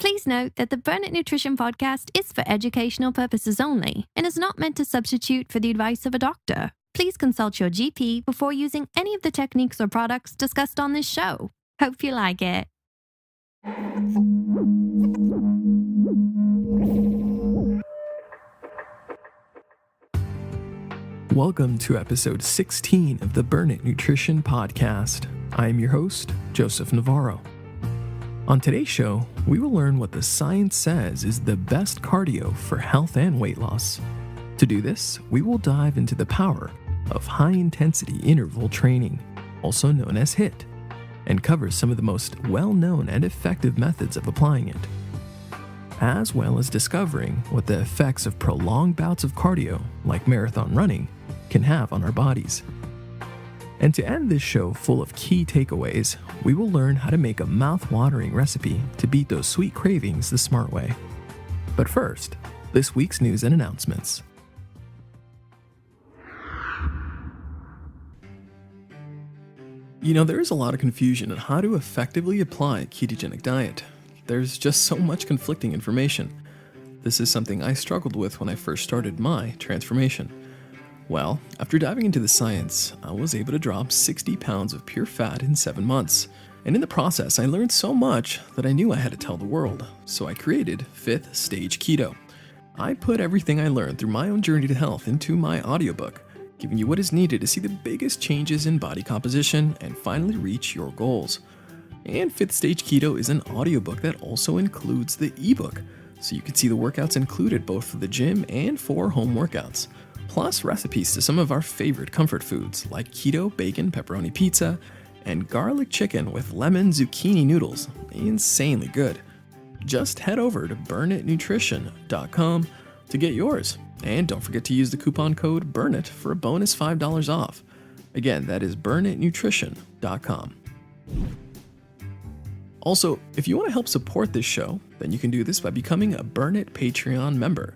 Please note that the Burn It Nutrition podcast is for educational purposes only and is not meant to substitute for the advice of a doctor. Please consult your GP before using any of the techniques or products discussed on this show. Hope you like it. Welcome to episode 16 of the Burn It Nutrition podcast. I am your host, Joseph Navarro. On today's show, we will learn what the science says is the best cardio for health and weight loss. To do this, we will dive into the power of high-intensity interval training, also known as HIIT, and cover some of the most well-known and effective methods of applying it, as well as discovering what the effects of prolonged bouts of cardio, like marathon running, can have on our bodies. And to end this show full of key takeaways, we will learn how to make a mouth-watering recipe to beat those sweet cravings the smart way. But first, this week's news and announcements. You know, there is a lot of confusion on how to effectively apply a ketogenic diet. There's just so much conflicting information. This is something I struggled with when I first started my transformation. Well, after diving into the science, I was able to drop 60 pounds of pure fat in 7 months. And in the process, I learned so much that I knew I had to tell the world. So I created 5th Stage Keto. I put everything I learned through my own journey to health into my audiobook, giving you what is needed to see the biggest changes in body composition and finally reach your goals. And 5th Stage Keto is an audiobook that also includes the ebook, so you can see the workouts included both for the gym and for home workouts. Plus recipes to some of our favorite comfort foods like keto bacon pepperoni pizza and garlic chicken with lemon zucchini noodles. Insanely good. Just head over to burnitnutrition.com to get yours. And don't forget to use the coupon code BURNIT for a bonus $5 off. Again, that is burnitnutrition.com. Also, if you want to help support this show, then you can do this by becoming a Burn It Patreon member.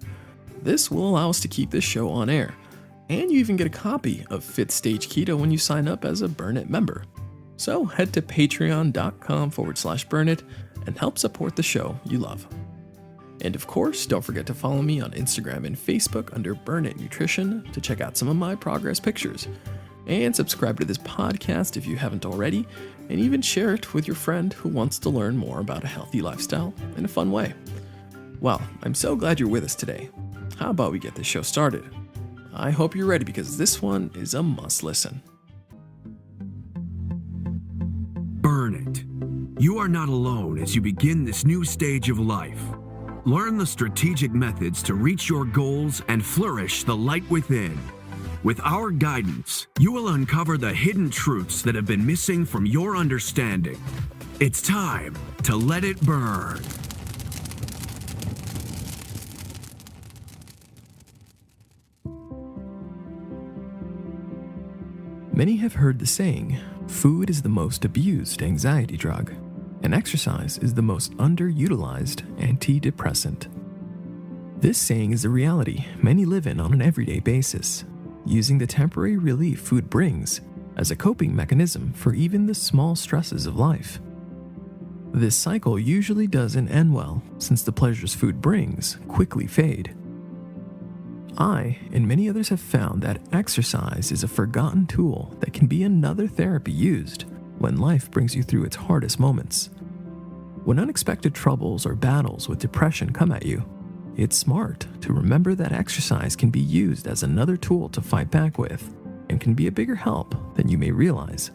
This will allow us to keep this show on air. And you even get a copy of 5th Stage Keto when you sign up as a Burn It member. So head to patreon.com/burnit and help support the show you love. And of course, don't forget to follow me on Instagram and Facebook under Burn It Nutrition to check out some of my progress pictures. And subscribe to this podcast if you haven't already, and even share it with your friend who wants to learn more about a healthy lifestyle in a fun way. Well, I'm so glad you're with us today. How about we get this show started? I hope you're ready because this one is a must listen. Burn it. You are not alone as you begin this new stage of life. Learn the strategic methods to reach your goals and flourish the light within. With our guidance, you will uncover the hidden truths that have been missing from your understanding. It's time to let it burn. Many have heard the saying, food is the most abused anxiety drug, and exercise is the most underutilized antidepressant. This saying is a reality many live in on an everyday basis, using the temporary relief food brings as a coping mechanism for even the small stresses of life. This cycle usually doesn't end well, since the pleasures food brings quickly fade. I and many others have found that exercise is a forgotten tool that can be another therapy used when life brings you through its hardest moments. When unexpected troubles or battles with depression come at you, it's smart to remember that exercise can be used as another tool to fight back with and can be a bigger help than you may realize.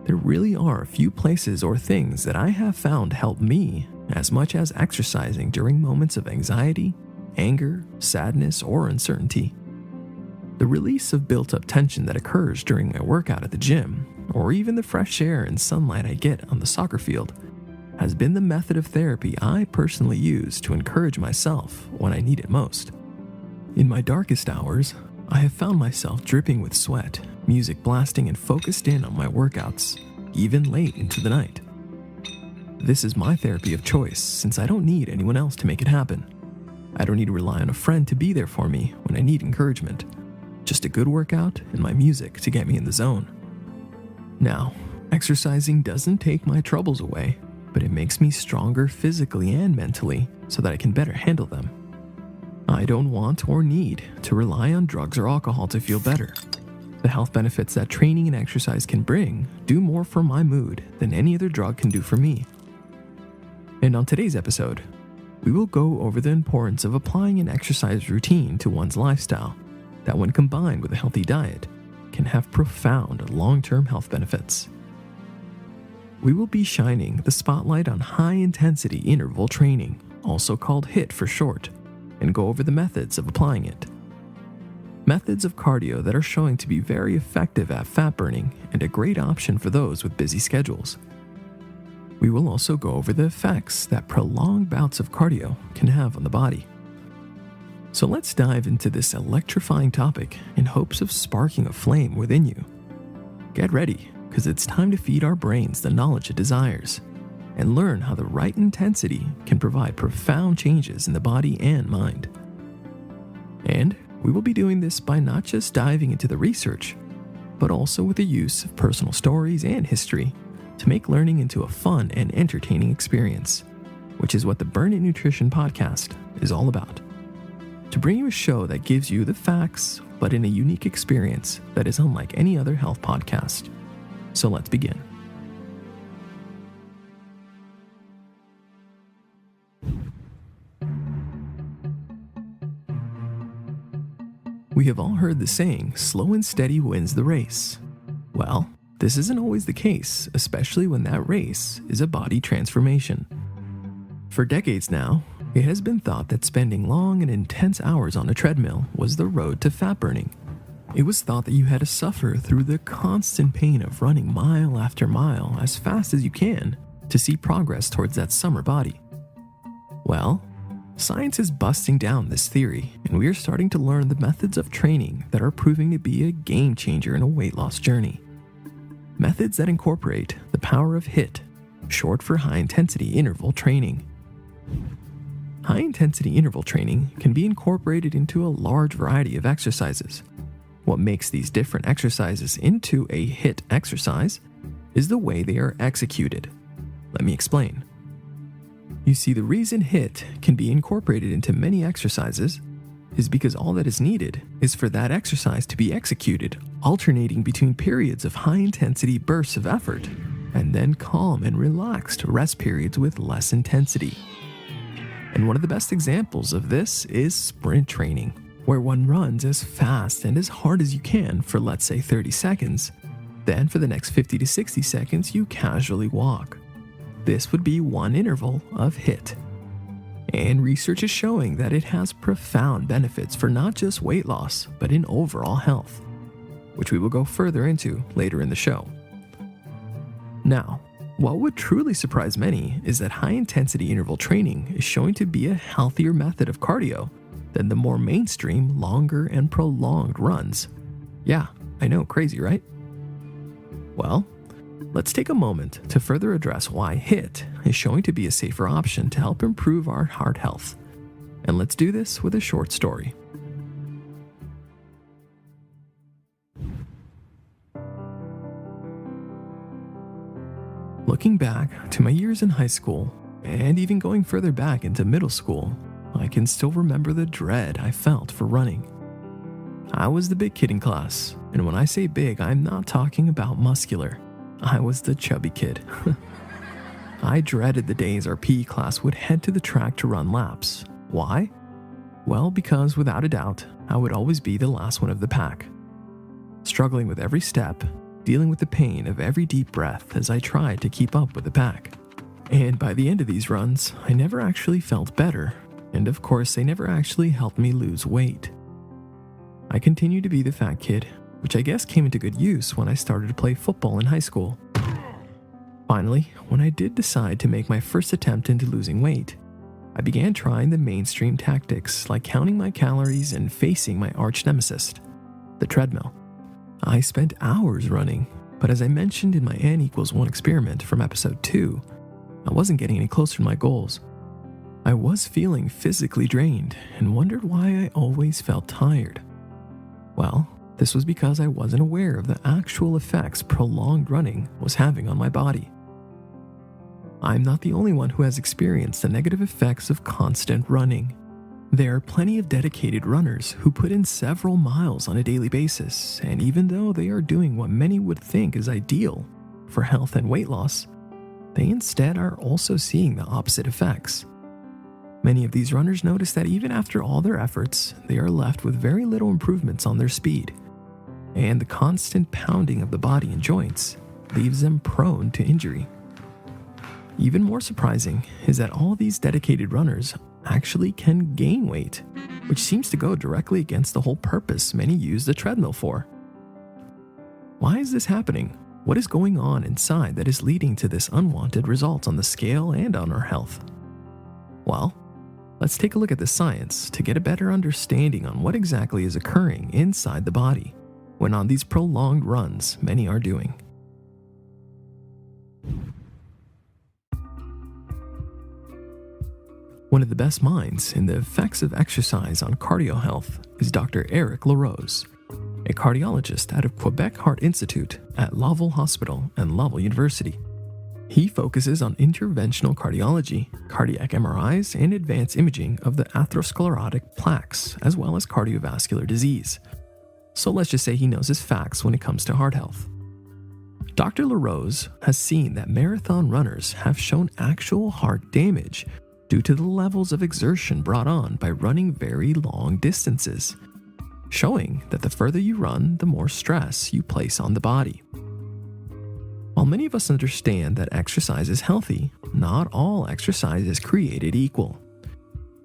There really are a few places or things that I have found help me as much as exercising during moments of anxiety, anger, sadness, or uncertainty. The release of built-up tension that occurs during my workout at the gym, or even the fresh air and sunlight I get on the soccer field, has been the method of therapy I personally use to encourage myself when I need it most. In my darkest hours, I have found myself dripping with sweat, music blasting and focused in on my workouts, even late into the night. This is my therapy of choice since I don't need anyone else to make it happen. I don't need to rely on a friend to be there for me when I need encouragement. Just a good workout and my music to get me in the zone. Now, exercising doesn't take my troubles away, but it makes me stronger physically and mentally so that I can better handle them. I don't want or need to rely on drugs or alcohol to feel better. The health benefits that training and exercise can bring do more for my mood than any other drug can do for me. And on today's episode, we will go over the importance of applying an exercise routine to one's lifestyle that, when combined with a healthy diet, can have profound long-term health benefits. We will be shining the spotlight on high-intensity interval training, also called HIIT for short, and go over the methods of applying it. Methods of cardio that are showing to be very effective at fat burning and a great option for those with busy schedules. We will also go over the effects that prolonged bouts of cardio can have on the body. So let's dive into this electrifying topic in hopes of sparking a flame within you. Get ready, because it's time to feed our brains the knowledge it desires and learn how the right intensity can provide profound changes in the body and mind. And we will be doing this by not just diving into the research, but also with the use of personal stories and history to make learning into a fun and entertaining experience, which is what the Burn It Nutrition podcast is all about. To bring you a show that gives you the facts, but in a unique experience that is unlike any other health podcast. So let's begin. We have all heard the saying, slow and steady wins the race. Well, this isn't always the case, especially when that race is a body transformation. For decades now, it has been thought that spending long and intense hours on a treadmill was the road to fat burning. It was thought that you had to suffer through the constant pain of running mile after mile as fast as you can to see progress towards that summer body. Well, science is busting down this theory, and we are starting to learn the methods of training that are proving to be a game changer in a weight loss journey. Methods that incorporate the power of HIIT, short for high-intensity interval training. High-intensity interval training can be incorporated into a large variety of exercises. What makes these different exercises into a HIIT exercise is the way they are executed. Let me explain. You see, the reason HIIT can be incorporated into many exercises is because all that is needed is for that exercise to be executed, alternating between periods of high-intensity bursts of effort and then calm and relaxed rest periods with less intensity. And one of the best examples of this is sprint training, where one runs as fast and as hard as you can for, let's say, 30 seconds. Then for the next 50 to 60 seconds, you casually walk. This would be one interval of HIIT. And research is showing that it has profound benefits for not just weight loss, but in overall health, which we will go further into later in the show. Now, what would truly surprise many is that high-intensity interval training is showing to be a healthier method of cardio than the more mainstream, longer and prolonged runs. Yeah, I know, crazy, right? Well, let's take a moment to further address why HIIT is showing to be a safer option to help improve our heart health. And let's do this with a short story. Looking back to my years in high school, and even going further back into middle school, I can still remember the dread I felt for running. I was the big kid in class, and when I say big, I'm not talking about muscular. I was the chubby kid. I dreaded the days our PE class would head to the track to run laps. Why? Well, because without a doubt, I would always be the last one of the pack. Struggling with every step, dealing with the pain of every deep breath as I tried to keep up with the pack. And by the end of these runs, I never actually felt better, and of course they never actually helped me lose weight. I continued to be the fat kid, which I guess came into good use when I started to play football in high school. Finally, when I did decide to make my first attempt into losing weight, I began trying the mainstream tactics like counting my calories and facing my arch nemesis, the treadmill. I spent hours running, but as I mentioned in my N=1 experiment from episode 2, I wasn't getting any closer to my goals. I was feeling physically drained and wondered why I always felt tired. Well, this was because I wasn't aware of the actual effects prolonged running was having on my body. I'm not the only one who has experienced the negative effects of constant running. There are plenty of dedicated runners who put in several miles on a daily basis, and even though they are doing what many would think is ideal for health and weight loss, they instead are also seeing the opposite effects. Many of these runners notice that even after all their efforts, they are left with very little improvements on their speed, and the constant pounding of the body and joints leaves them prone to injury. Even more surprising is that all these dedicated runners actually can gain weight, which seems to go directly against the whole purpose many use the treadmill for. Why is this happening? What is going on inside that is leading to this unwanted results on the scale and on our health? Well, let's take a look at the science to get a better understanding on what exactly is occurring inside the body when on these prolonged runs many are doing. One of the best minds in the effects of exercise on cardio health is Dr. Eric LaRose, a cardiologist out of Quebec Heart Institute at Laval Hospital and Laval University. He focuses on interventional cardiology, cardiac MRIs, and advanced imaging of the atherosclerotic plaques, as well as cardiovascular disease. So let's just say he knows his facts when it comes to heart health. Dr. LaRose has seen that marathon runners have shown actual heart damage due to the levels of exertion brought on by running very long distances, showing that the further you run, the more stress you place on the body. While many of us understand that exercise is healthy, not all exercise is created equal.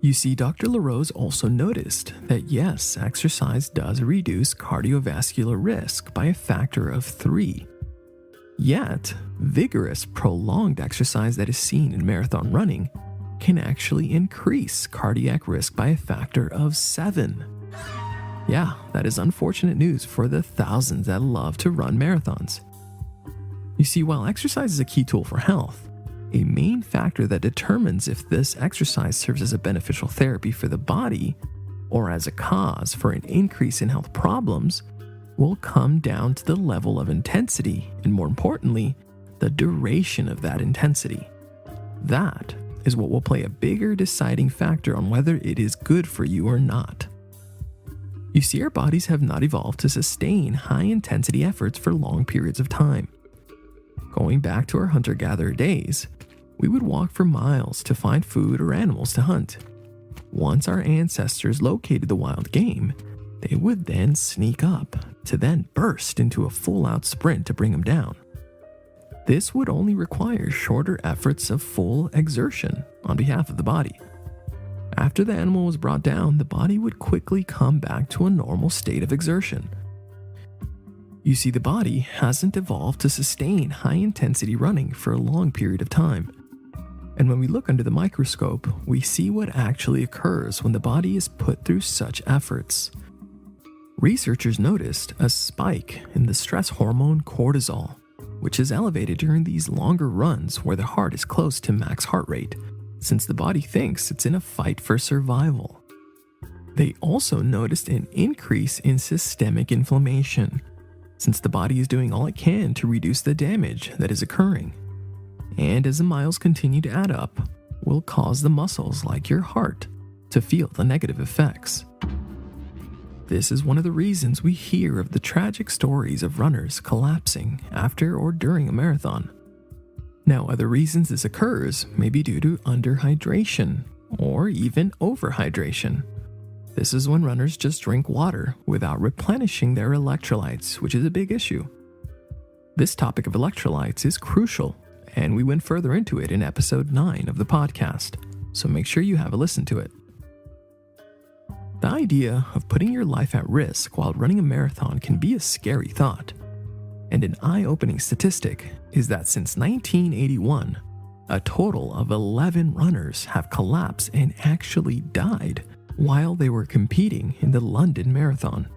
You see, Dr. LaRose also noticed that yes, exercise does reduce cardiovascular risk by a factor of 3. Yet, vigorous, prolonged exercise that is seen in marathon running can actually increase cardiac risk by a factor of 7. Yeah, that is unfortunate news for the thousands that love to run marathons. You see, while exercise is a key tool for health, a main factor that determines if this exercise serves as a beneficial therapy for the body or as a cause for an increase in health problems will come down to the level of intensity and, more importantly, the duration of that intensity. That is what will play a bigger deciding factor on whether it is good for you or not. You see, our bodies have not evolved to sustain high-intensity efforts for long periods of time. Going back to our hunter-gatherer days, we would walk for miles to find food or animals to hunt. Once our ancestors located the wild game, they would then sneak up to then burst into a full-out sprint to bring them down. This would only require shorter efforts of full exertion on behalf of the body. After the animal was brought down, the body would quickly come back to a normal state of exertion. You see, the body hasn't evolved to sustain high-intensity running for a long period of time. And when we look under the microscope, we see what actually occurs when the body is put through such efforts. Researchers noticed a spike in the stress hormone cortisol, which is elevated during these longer runs where the heart is close to max heart rate, since the body thinks it's in a fight for survival. They also noticed an increase in systemic inflammation, since the body is doing all it can to reduce the damage that is occurring. And as the miles continue to add up, will cause the muscles like your heart to feel the negative effects. This is one of the reasons we hear of the tragic stories of runners collapsing after or during a marathon. Now, other reasons this occurs may be due to underhydration or even overhydration. This is when runners just drink water without replenishing their electrolytes, which is a big issue. This topic of electrolytes is crucial, and we went further into it in episode 9 of the podcast, so make sure you have a listen to it. The idea of putting your life at risk while running a marathon can be a scary thought. And an eye-opening statistic is that since 1981, a total of 11 runners have collapsed and actually died while they were competing in the London Marathon.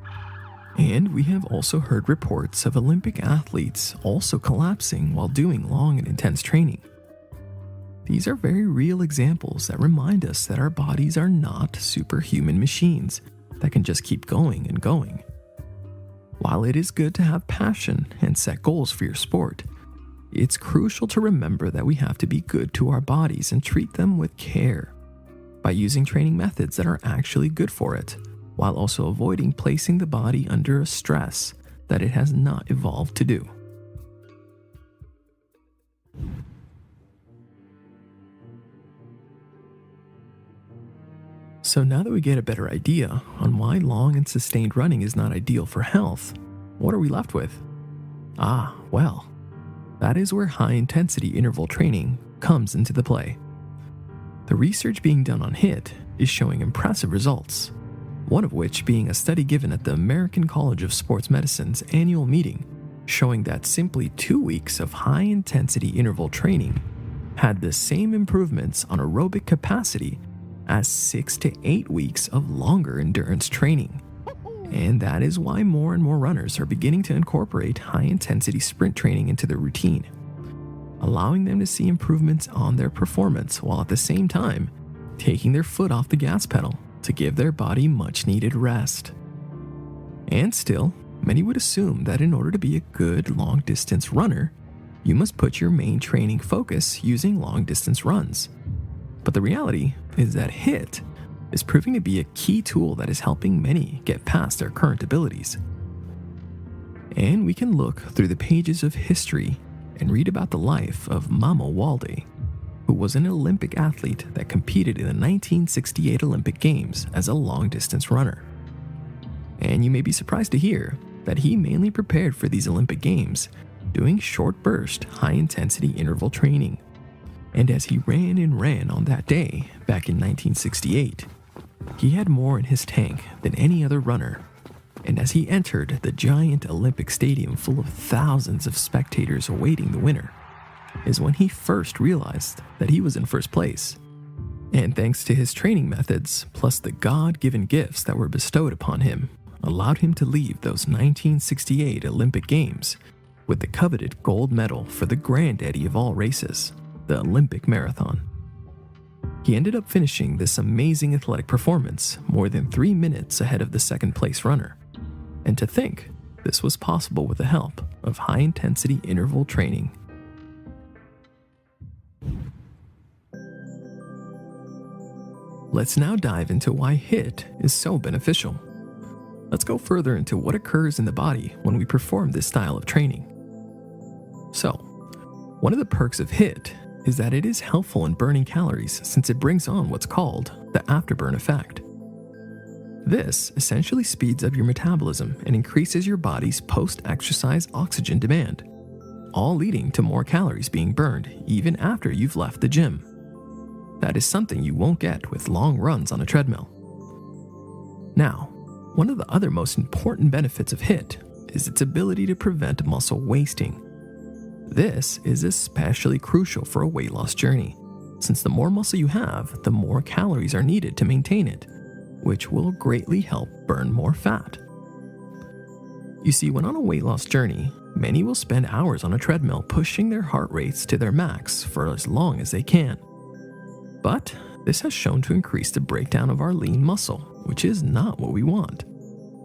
And we have also heard reports of Olympic athletes also collapsing while doing long and intense training. These are very real examples that remind us that our bodies are not superhuman machines that can just keep going and going. While it is good to have passion and set goals for your sport, it's crucial to remember that we have to be good to our bodies and treat them with care by using training methods that are actually good for it, while also avoiding placing the body under a stress that it has not evolved to do. So now that we get a better idea on why long and sustained running is not ideal for health, what are we left with? Well, that is where high-intensity interval training comes into the play. The research being done on HIIT is showing impressive results, one of which being a study given at the American College of Sports Medicine's annual meeting, showing that simply 2 weeks of high-intensity interval training had the same improvements on aerobic capacity as 6 to 8 weeks of longer endurance training. And that is why more and more runners are beginning to incorporate high-intensity sprint training into their routine, allowing them to see improvements on their performance while at the same time taking their foot off the gas pedal to give their body much-needed rest. And still, many would assume that in order to be a good long-distance runner, you must put your main training focus using long-distance runs. But the reality is that HIIT is proving to be a key tool that is helping many get past their current abilities. And we can look through the pages of history and read about the life of Mamo Walde, who was an Olympic athlete that competed in the 1968 Olympic Games as a long-distance runner. And you may be surprised to hear that he mainly prepared for these Olympic Games doing short-burst, high-intensity interval training. And as he ran and ran on that day, back in 1968, he had more in his tank than any other runner. And as he entered the giant Olympic stadium full of thousands of spectators awaiting the winner, is when he first realized that he was in first place. And thanks to his training methods, plus the God-given gifts that were bestowed upon him, allowed him to leave those 1968 Olympic Games with the coveted gold medal for the granddaddy of all races, the Olympic Marathon. He ended up finishing this amazing athletic performance more than 3 minutes ahead of the second place runner. And to think this was possible with the help of high-intensity interval training. Let's now dive into why HIIT is so beneficial. Let's go further into what occurs in the body when we perform this style of training. So, one of the perks of HIIT is that it is helpful in burning calories since it brings on what's called the afterburn effect. This essentially speeds up your metabolism and increases your body's post-exercise oxygen demand, all leading to more calories being burned even after you've left the gym. That is something you won't get with long runs on a treadmill. Now, one of the other most important benefits of HIIT is its ability to prevent muscle wasting. This is especially crucial for a weight loss journey, since the more muscle you have, the more calories are needed to maintain it, which will greatly help burn more fat. You see, when on a weight loss journey, many will spend hours on a treadmill pushing their heart rates to their max for as long as they can. But this has shown to increase the breakdown of our lean muscle, which is not what we want.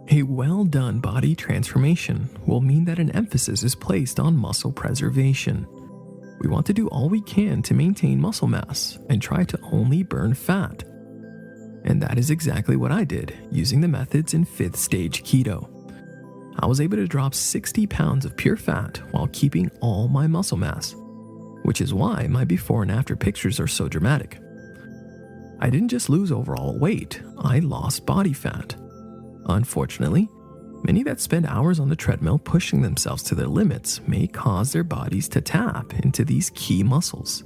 A well-done body transformation will mean that an emphasis is placed on muscle preservation. We want to do all we can to maintain muscle mass and try to only burn fat. And that is exactly what I did using the methods in 5th stage keto. I was able to drop 60 pounds of pure fat while keeping all my muscle mass, which is why my before and after pictures are so dramatic. I didn't just lose overall weight, I lost body fat. Unfortunately, many that spend hours on the treadmill pushing themselves to their limits may cause their bodies to tap into these key muscles.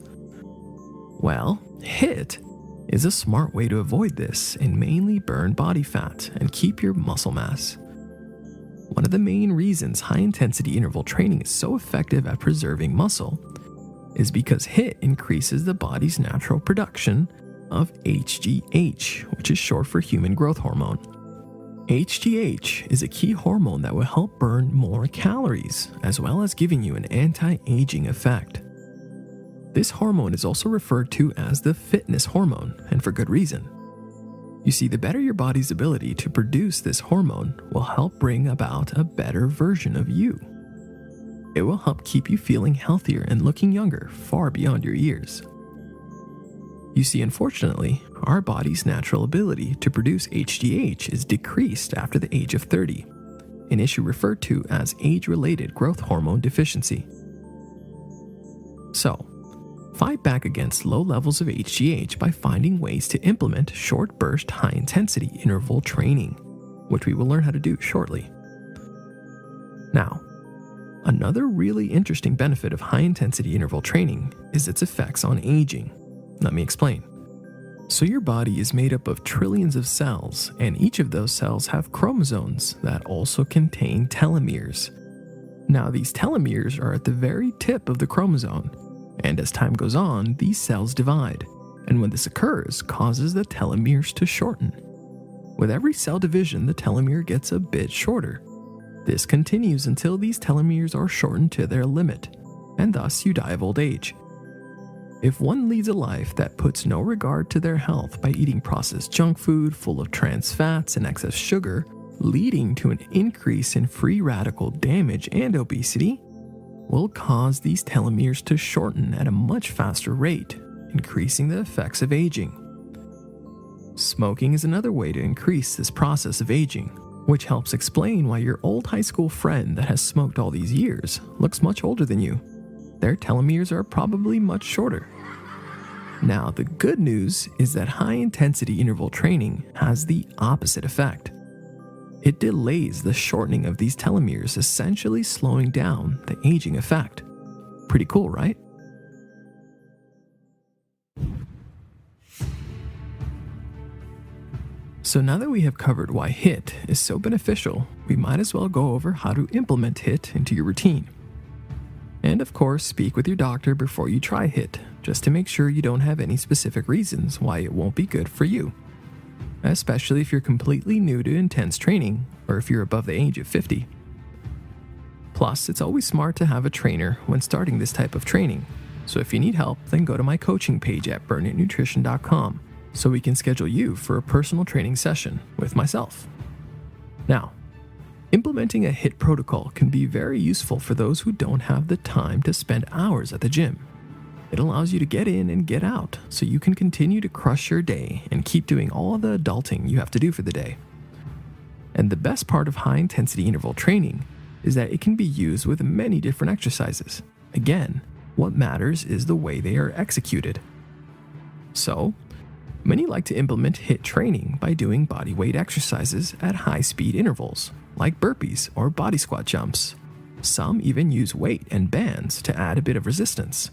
Well, HIIT is a smart way to avoid this and mainly burn body fat and keep your muscle mass. One of the main reasons high-intensity interval training is so effective at preserving muscle is because HIIT increases the body's natural production of HGH, which is short for human growth hormone. HGH is a key hormone that will help burn more calories, as well as giving you an anti-aging effect. This hormone is also referred to as the fitness hormone, and for good reason. You see, the better your body's ability to produce this hormone will help bring about a better version of you. It will help keep you feeling healthier and looking younger far beyond your years. You see, unfortunately, our body's natural ability to produce HGH is decreased after the age of 30, an issue referred to as age-related growth hormone deficiency. So, fight back against low levels of HGH by finding ways to implement short-burst, high-intensity interval training, which we will learn how to do shortly. Now, another really interesting benefit of high-intensity interval training is its effects on aging. Let me explain. So your body is made up of trillions of cells, and each of those cells have chromosomes that also contain telomeres. Now, these telomeres are at the very tip of the chromosome, and as time goes on, these cells divide, and when this occurs, causes the telomeres to shorten. With every cell division, the telomere gets a bit shorter. This continues until these telomeres are shortened to their limit, and thus you die of old age. If one leads a life that puts no regard to their health by eating processed junk food full of trans fats and excess sugar, leading to an increase in free radical damage and obesity, will cause these telomeres to shorten at a much faster rate, increasing the effects of aging. Smoking is another way to increase this process of aging, which helps explain why your old high school friend that has smoked all these years looks much older than you. Their telomeres are probably much shorter. Now, the good news is that high-intensity interval training has the opposite effect. It delays the shortening of these telomeres, essentially slowing down the aging effect. Pretty cool, right? So now that we have covered why HIIT is so beneficial, we might as well go over how to implement HIIT into your routine. And of course, speak with your doctor before you try HIIT, just to make sure you don't have any specific reasons why it won't be good for you. Especially if you're completely new to intense training, or if you're above the age of 50. Plus, it's always smart to have a trainer when starting this type of training. So if you need help, then go to my coaching page at burnitnutrition.com so we can schedule you for a personal training session with myself. Now, implementing a HIIT protocol can be very useful for those who don't have the time to spend hours at the gym. It allows you to get in and get out so you can continue to crush your day and keep doing all the adulting you have to do for the day. And the best part of high-intensity interval training is that it can be used with many different exercises. Again, what matters is the way they are executed. So, many like to implement HIIT training by doing body weight exercises at high-speed intervals, like burpees or body squat jumps. Some even use weight and bands to add a bit of resistance.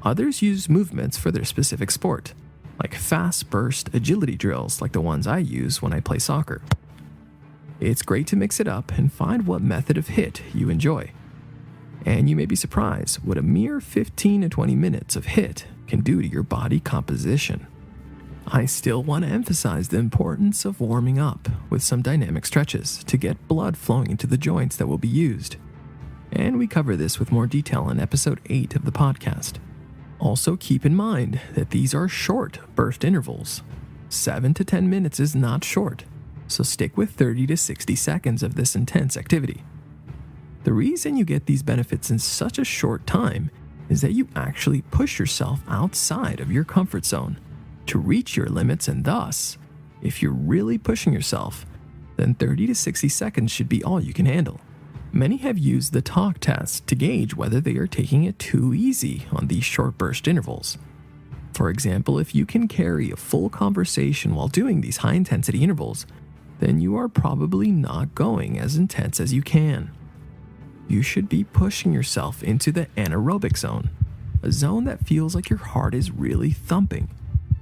Others use movements for their specific sport, like fast burst agility drills like the ones I use when I play soccer. It's great to mix it up and find what method of HIIT you enjoy. And you may be surprised what a mere 15 to 20 minutes of HIIT can do to your body composition. I still want to emphasize the importance of warming up with some dynamic stretches to get blood flowing into the joints that will be used. And we cover this with more detail in episode 8 of the podcast. Also keep in mind that these are short burst intervals. 7 to 10 minutes is not short, so stick with 30 to 60 seconds of this intense activity. The reason you get these benefits in such a short time is that you actually push yourself outside of your comfort zone to reach your limits, and thus, if you're really pushing yourself, then 30 to 60 seconds should be all you can handle. Many have used the talk test to gauge whether they are taking it too easy on these short burst intervals. For example, if you can carry a full conversation while doing these high-intensity intervals, then you are probably not going as intense as you can. You should be pushing yourself into the anaerobic zone, a zone that feels like your heart is really thumping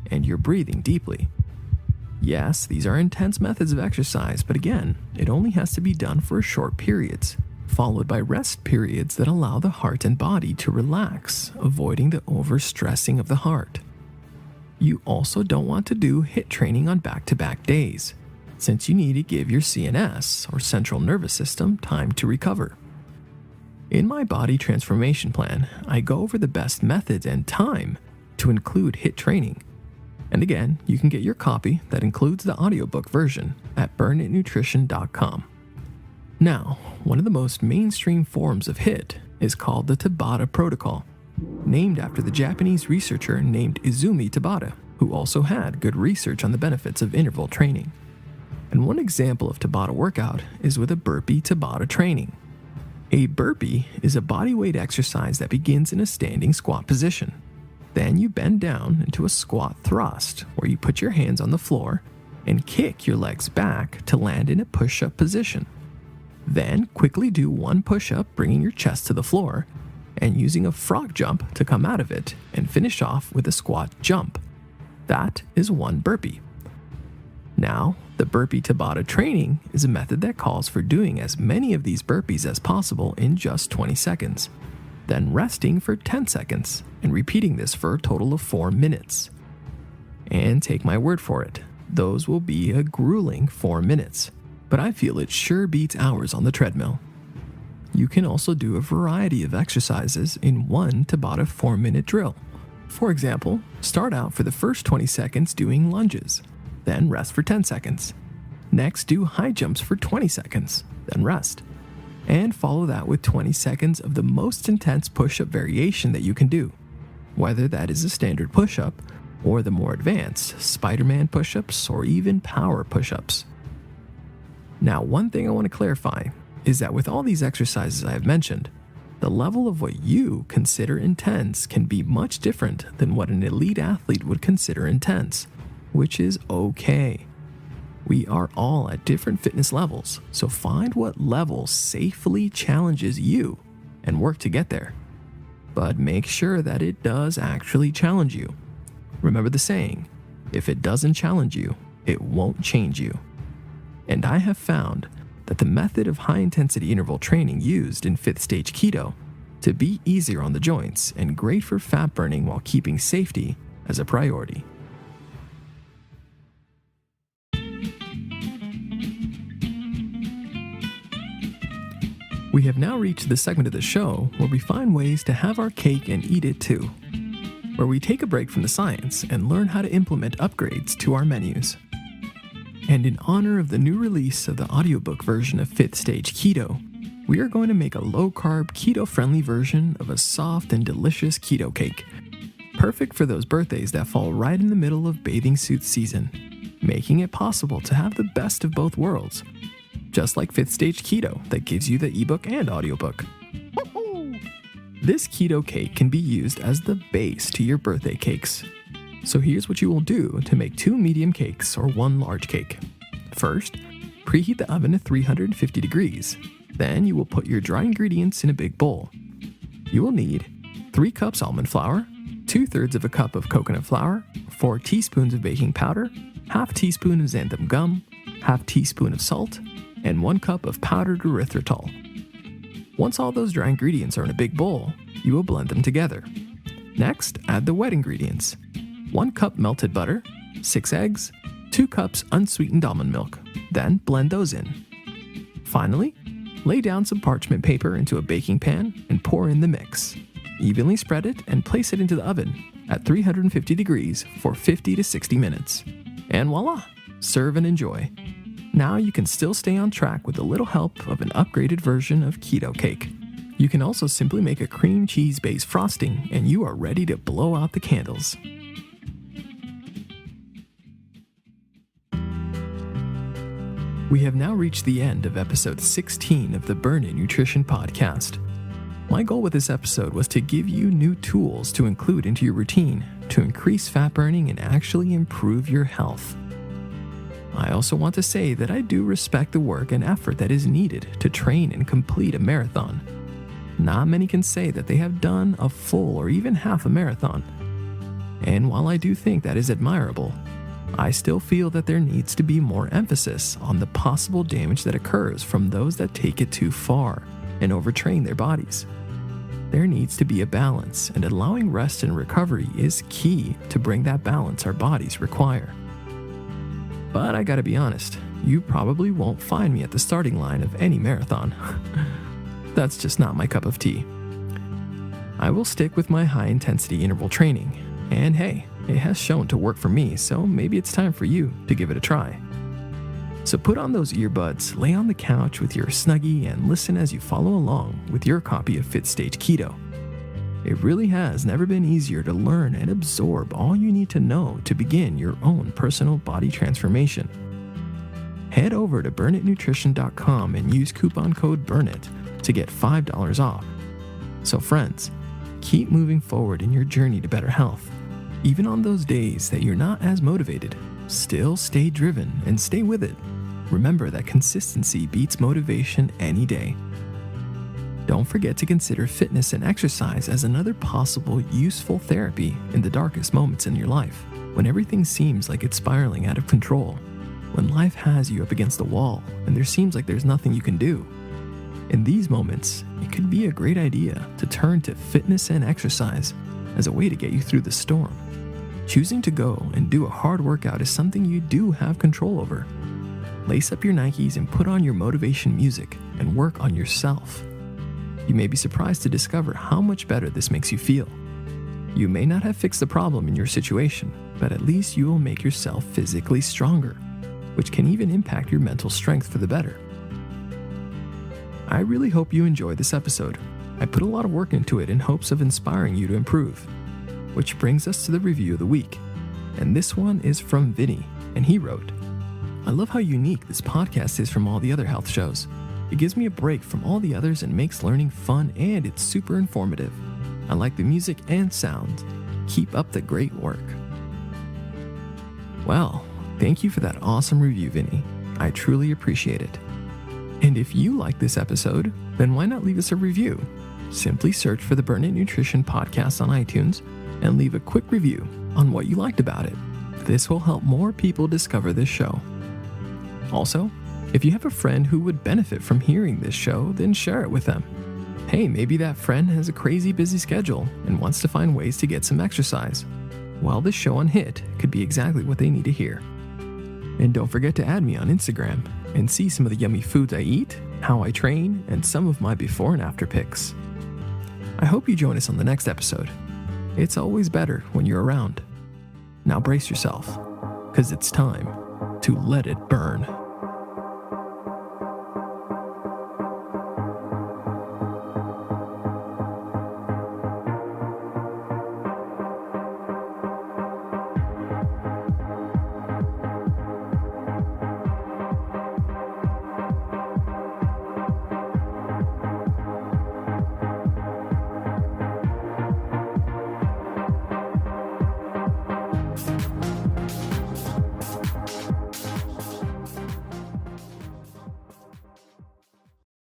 and you're breathing deeply. Yes, these are intense methods of exercise, but again, it only has to be done for short periods, followed by rest periods that allow the heart and body to relax, avoiding the overstressing of the heart. You also don't want to do HIIT training on back-to-back days, since you need to give your CNS, or central nervous system, time to recover. In my body transformation plan, I go over the best methods and time to include HIIT training. And again, you can get your copy that includes the audiobook version at burnitnutrition.com. Now, one of the most mainstream forms of HIIT is called the Tabata protocol, named after the Japanese researcher named Izumi Tabata, who also had good research on the benefits of interval training. And one example of Tabata workout is with a burpee Tabata training. A burpee is a bodyweight exercise that begins in a standing squat position. Then you bend down into a squat thrust, where you put your hands on the floor and kick your legs back to land in a push-up position. Then quickly do one push-up, bringing your chest to the floor, and using a frog jump to come out of it, and finish off with a squat jump. That is one burpee. Now, the burpee Tabata training is a method that calls for doing as many of these burpees as possible in just 20 seconds, then resting for 10 seconds, and repeating this for a total of 4 minutes. And take my word for it, those will be a grueling 4 minutes, but I feel it sure beats hours on the treadmill. You can also do a variety of exercises in one Tabata 4-minute drill. For example, start out for the first 20 seconds doing lunges, then rest for 10 seconds. Next, do high jumps for 20 seconds, then rest. And follow that with 20 seconds of the most intense push-up variation that you can do, whether that is a standard push-up or the more advanced Spider-Man push-ups or even power push-ups. Now, one thing I want to clarify is that with all these exercises I have mentioned, the level of what you consider intense can be much different than what an elite athlete would consider intense, which is okay. We are all at different fitness levels, so find what level safely challenges you and work to get there. But make sure that it does actually challenge you. Remember the saying, if it doesn't challenge you, it won't change you. And I have found that the method of high-intensity interval training used in 5th stage keto to be easier on the joints and great for fat burning while keeping safety as a priority. We have now reached the segment of the show where we find ways to have our cake and eat it too, where we take a break from the science and learn how to implement upgrades to our menus. And in honor of the new release of the audiobook version of 5th Stage Keto, we are going to make a low-carb, keto-friendly version of a soft and delicious keto cake, perfect for those birthdays that fall right in the middle of bathing suit season, making it possible to have the best of both worlds, just like 5th Stage Keto that gives you the ebook and audiobook. This keto cake can be used as the base to your birthday cakes. So here's what you will do to make 2 medium cakes or 1 large cake. First, preheat the oven to 350 degrees. Then you will put your dry ingredients in a big bowl. You will need 3 cups almond flour, 2/3 of a cup of coconut flour, 4 teaspoons of baking powder, half teaspoon of xanthan gum, half teaspoon of salt, and 1 cup of powdered erythritol. Once all those dry ingredients are in a big bowl, you will blend them together. Next, add the wet ingredients. 1 cup melted butter, 6 eggs, 2 cups unsweetened almond milk. Then blend those in. Finally, lay down some parchment paper into a baking pan and pour in the mix. Evenly spread it and place it into the oven at 350 degrees for 50 to 60 minutes. And voila, serve and enjoy. Now you can still stay on track with a little help of an upgraded version of keto cake. You can also simply make a cream cheese-based frosting and you are ready to blow out the candles. We have now reached the end of episode 16 of the Burn In Nutrition podcast. My goal with this episode was to give you new tools to include into your routine to increase fat burning and actually improve your health. I also want to say that I do respect the work and effort that is needed to train and complete a marathon. Not many can say that they have done a full or even half a marathon. And while I do think that is admirable, I still feel that there needs to be more emphasis on the possible damage that occurs from those that take it too far and overtrain their bodies. There needs to be a balance, and allowing rest and recovery is key to bring that balance our bodies require. But I gotta be honest, you probably won't find me at the starting line of any marathon. That's just not my cup of tea. I will stick with my high-intensity interval training, and hey, it has shown to work for me, so maybe it's time for you to give it a try. So put on those earbuds, lay on the couch with your Snuggie, and listen as you follow along with your copy of Fit Stage Keto. It really has never been easier to learn and absorb all you need to know to begin your own personal body transformation. Head over to burnitnutrition.com and use coupon code BURNIT to get $5 off. So friends, keep moving forward in your journey to better health. Even on those days that you're not as motivated, still stay driven and stay with it. Remember that consistency beats motivation any day. Don't forget to consider fitness and exercise as another possible useful therapy in the darkest moments in your life, when everything seems like it's spiraling out of control, when life has you up against the wall and there seems like there's nothing you can do. In these moments, it could be a great idea to turn to fitness and exercise as a way to get you through the storm. Choosing to go and do a hard workout is something you do have control over. Lace up your Nikes and put on your motivation music and work on yourself. You may be surprised to discover how much better this makes you feel. You may not have fixed the problem in your situation, but at least you will make yourself physically stronger, which can even impact your mental strength for the better. I really hope you enjoyed this episode. I put a lot of work into it in hopes of inspiring you to improve. Which brings us to the review of the week. And this one is from Vinny, and he wrote, "I love how unique this podcast is from all the other health shows. It gives me a break from all the others and makes learning fun, and it's super informative. I like the music and sound. Keep up the great work." Well, thank you for that awesome review, Vinny. I truly appreciate it. And if you like this episode, then why not leave us a review? Simply search for the Burn It Nutrition podcast on iTunes and leave a quick review on what you liked about it. This will help more people discover this show. Also, if you have a friend who would benefit from hearing this show, then share it with them. Hey, maybe that friend has a crazy busy schedule and wants to find ways to get some exercise. Well, this show on HIIT could be exactly what they need to hear. And don't forget to add me on Instagram and see some of the yummy foods I eat, how I train, and some of my before and after pics. I hope you join us on the next episode. It's always better when you're around. Now brace yourself, because it's time to let it burn.